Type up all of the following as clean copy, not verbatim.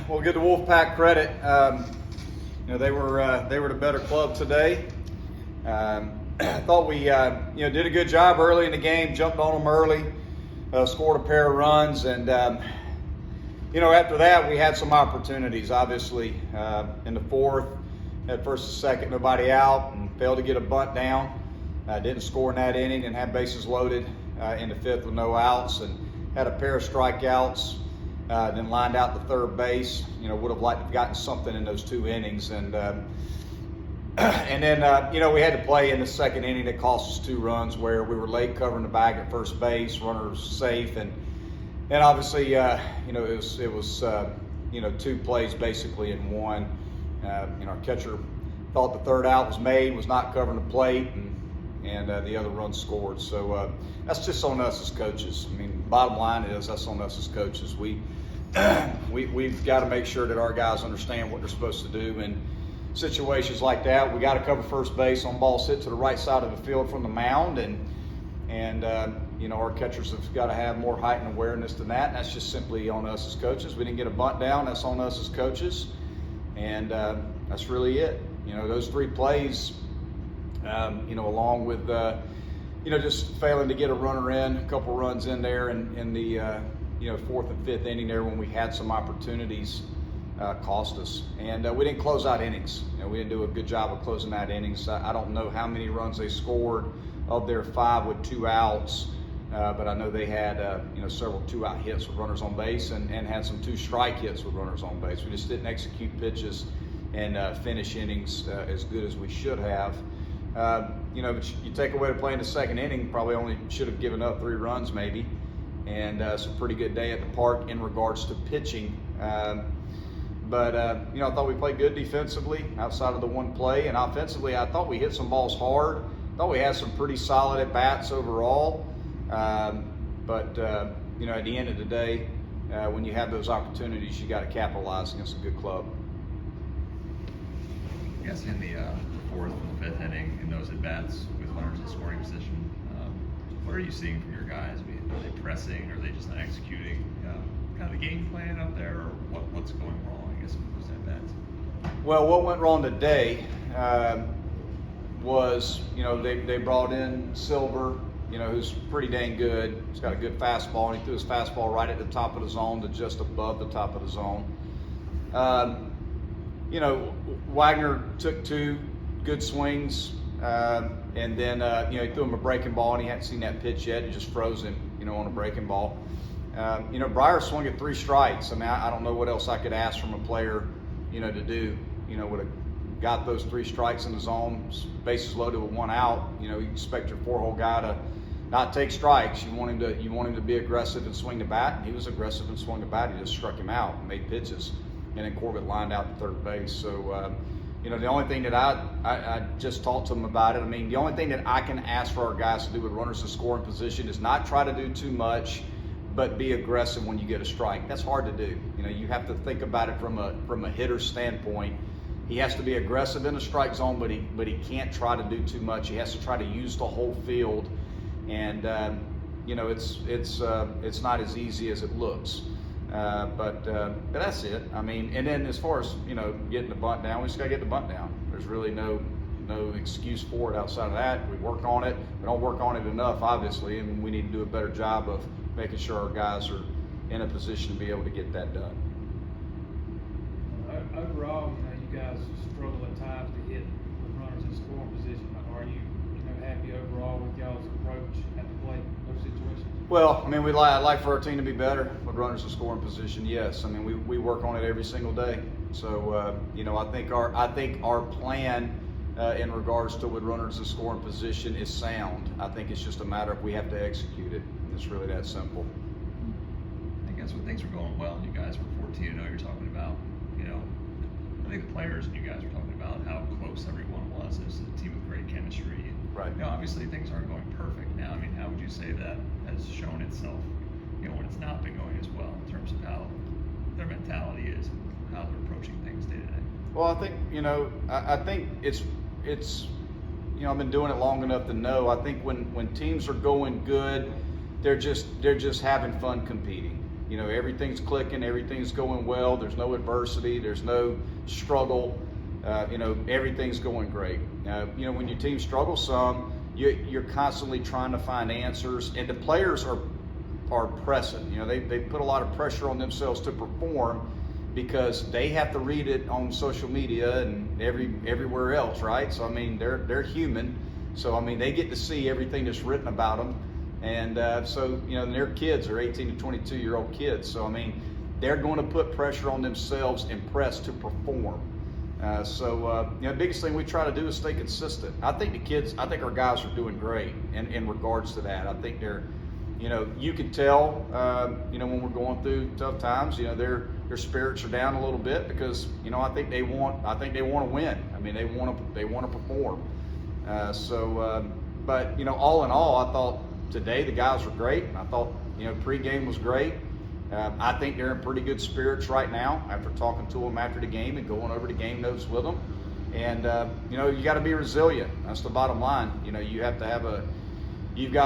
Well, give the Wolfpack credit. They were the better club today. I thought we did a good job early in the game. Jumped on them early, scored a pair of runs, and after that we had some opportunities. Obviously, in the fourth, at first and second, nobody out, and failed to get a bunt down. Didn't score in that inning, and had bases loaded in the fifth with no outs, and had a pair of strikeouts. Then lined out to third base. Would have liked to have gotten something in those 2 innings, and then we had to play in the second inning that cost us 2 runs, where we were late covering the bag at first base, runners safe, and obviously it was 2 plays basically in one. Our catcher thought the third out was made, was not covering the plate, and the other run scored. So that's just on us as coaches. I mean, bottom line is that's on us as coaches. We've got to make sure that our guys understand what they're supposed to do in situations like that. We got to cover first base on balls hit to the right side of the field from the mound, and our catchers have got to have more heightened awareness than that. And that's just simply on us as coaches. We didn't get a bunt down. That's on us as coaches, and that's really it. Those 3 plays. Along with just failing to get a runner in, a couple runs in there in the fourth and fifth inning there when we had some opportunities, cost us. And we didn't close out innings. We didn't do a good job of closing out innings. I don't know how many runs they scored of their 5 with 2 outs, but I know they had several 2-out hits with runners on base, and had some 2 strike hits with runners on base. We just didn't execute pitches and finish innings as good as we should have. But you take away the play in the second inning, probably only should have given up 3 runs maybe, and it's a pretty good day at the park in regards to pitching. But I thought we played good defensively outside of the 1 play, and offensively I thought we hit some balls hard. Thought we had some pretty solid at bats overall. But at the end of the day, when you have those opportunities, you got to capitalize against a good club. Yes, in the fourth and fifth inning, in those at-bats with runners in scoring position, what are you seeing from your guys? I mean, are they pressing, or are they just not executing kind of the game plan up there, or what's going wrong, I guess, with those at-bats? Well, what went wrong today was, they brought in Silver, who's pretty dang good. He's got a good fastball, and he threw his fastball right at the top of the zone to just above the top of the zone. Wagner took 2 good swings, and then he threw him a breaking ball, and he hadn't seen that pitch yet. He just froze him, on a breaking ball. Breyer swung at 3 strikes. I mean, I don't know what else I could ask from a player, to do. Would have got those 3 strikes in the zone, bases loaded with 1 out. You expect your 4-hole guy to not take strikes. You want him to be aggressive and swing the bat, and he was aggressive and swung the bat. He just struck him out and made pitches, and then Corbett lined out to third base. So. The only thing that I just talked to them about it. I mean, the only thing that I can ask for our guys to do with runners in scoring position is not try to do too much, but be aggressive when you get a strike. That's hard to do. You have to think about it from a hitter's standpoint. He has to be aggressive in the strike zone, but he can't try to do too much. He has to try to use the whole field, and it's not as easy as it looks. But that's it. I mean, and then as far as getting the bunt down, we just got to get the bunt down. There's really no excuse for it outside of that. We work on it. We don't work on it enough, obviously, and we need to do a better job of making sure our guys are in a position to be able to get that done. Overall, you guys struggle at times to hit with runners in scoring position. Are you happy overall with y'all's approach at the plate in those situations? Well, I mean, I'd like for our team to be better with runners in scoring position. Yes, I mean we work on it every single day. So I think our plan in regards to with runners in scoring position is sound. I think it's just a matter of we have to execute it. It's really that simple. I guess when things were going well, and you guys were 14-0, you're talking about I think the players and you guys were talking about how close everyone was as a team with great chemistry. Right. Obviously things aren't going perfect now. I mean, how would you say that has shown itself, when it's not been going as well in terms of how their mentality is, and how they're approaching things day to day? Well, I think I think it's I've been doing it long enough to know. I think when teams are going good, they're just having fun competing. You know, everything's clicking, everything's going well. There's no adversity, there's no struggle. You know, everything's going great. You know, when your team struggles some, you're constantly trying to find answers, and the players are pressing. You know, they put a lot of pressure on themselves to perform because they have to read it on social media and everywhere else, right? So I mean, they're human. So I mean, they get to see everything that's written about them, and so you know, their kids are 18 to 22-year-old kids. So I mean, they're going to put pressure on themselves and press to perform. So you know, the biggest thing we try to do is stay consistent. I think our guys are doing great in regards to that. I think they're, you know, you can tell, you know, when we're going through tough times, you know, their spirits are down a little bit because, you know, I think they want to win. I mean, they want to perform. But you know, all in all, I thought today the guys were great. I thought, you know, pregame was great. I think they're in pretty good spirits right now after talking to them after the game and going over the game notes with them. And you know, you got to be resilient. That's the bottom line. You know, you've got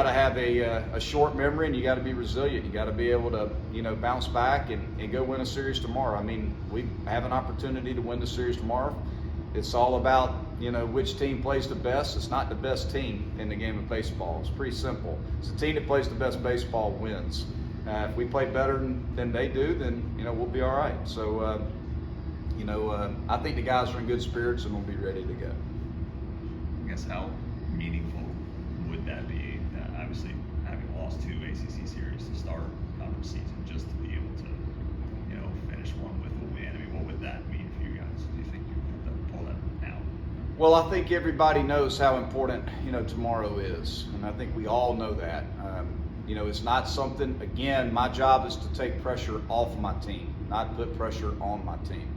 to have a short memory, and you got to be resilient. You got to be able to, you know, bounce back and go win a series tomorrow. I mean, we have an opportunity to win the series tomorrow. It's all about, you know, which team plays the best. It's not the best team in the game of baseball. It's pretty simple. It's the team that plays the best baseball wins. If we play better than they do, then, you know, we'll be all right. So, you know, I think the guys are in good spirits and we'll be ready to go. I guess how meaningful would that be? Obviously, having lost 2 ACC series to start conference season, just to be able to, you know, finish one with a win. I mean, what would that mean for you guys? Do you think you could pull that out? Well, I think everybody knows how important, you know, tomorrow is, and I think we all know that. You know, it's not something, again, my job is to take pressure off my team, not put pressure on my team.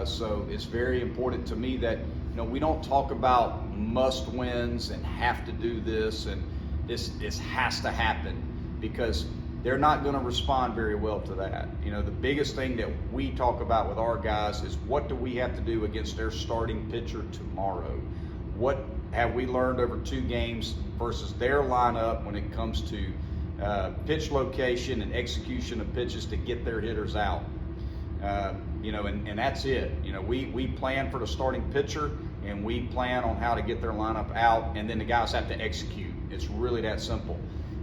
So it's very important to me that, you know, we don't talk about must wins and have to do this and this has to happen, because they're not going to respond very well to that. You know, the biggest thing that we talk about with our guys is what do we have to do against their starting pitcher tomorrow? What have we learned over 2 games versus their lineup when it comes to pitch location and execution of pitches to get their hitters out? You know, and that's it. You know, we plan for the starting pitcher and we plan on how to get their lineup out, and then the guys have to execute. It's really that simple.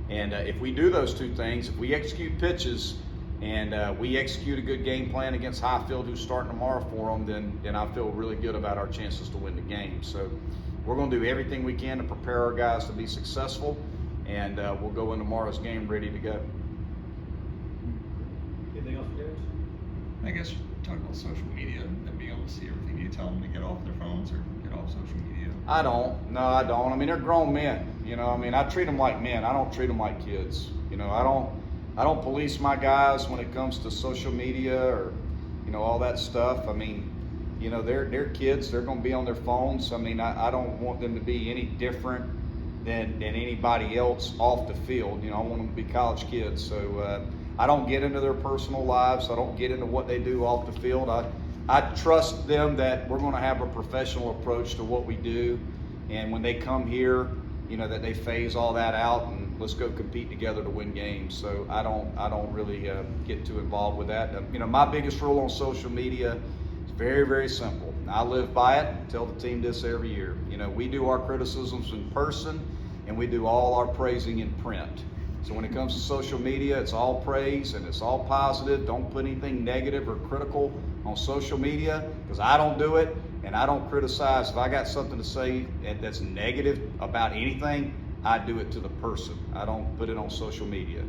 And if we do those 2 things, if we execute pitches and we execute a good game plan against Highfield, who's starting tomorrow for them, then I feel really good about our chances to win the game. So we're going to do everything we can to prepare our guys to be successful, and we'll go in tomorrow's game ready to go. Anything else, Coach? I guess talk about social media and being able to see everything. Do you tell them to get off their phones or get off social media? I don't. No, I don't. I mean, they're grown men. You know, I mean, I treat them like men. I don't treat them like kids. You know, I don't police my guys when it comes to social media or, you know, all that stuff. I mean, you know, they're kids. They're going to be on their phones. I mean, I don't want them to be any different than anybody else off the field. You know, I want them to be college kids. So I don't get into their personal lives. I don't get into what they do off the field. I trust them that we're going to have a professional approach to what we do, and when they come here, you know, that they phase all that out and let's go compete together to win games. So I don't really get too involved with that. You know, my biggest rule on social media is very, very simple. I live by it. I tell the team this every year. You know, we do our criticisms in person and we do all our praising in print. So when it comes to social media, it's all praise and it's all positive. Don't put anything negative or critical on social media, because I don't do it and I don't criticize. If I got something to say that's negative about anything, I do it to the person. I don't put it on social media.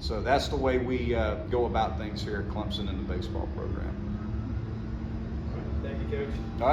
So that's the way we go about things here at Clemson in the baseball program. Thank you, Coach. All right.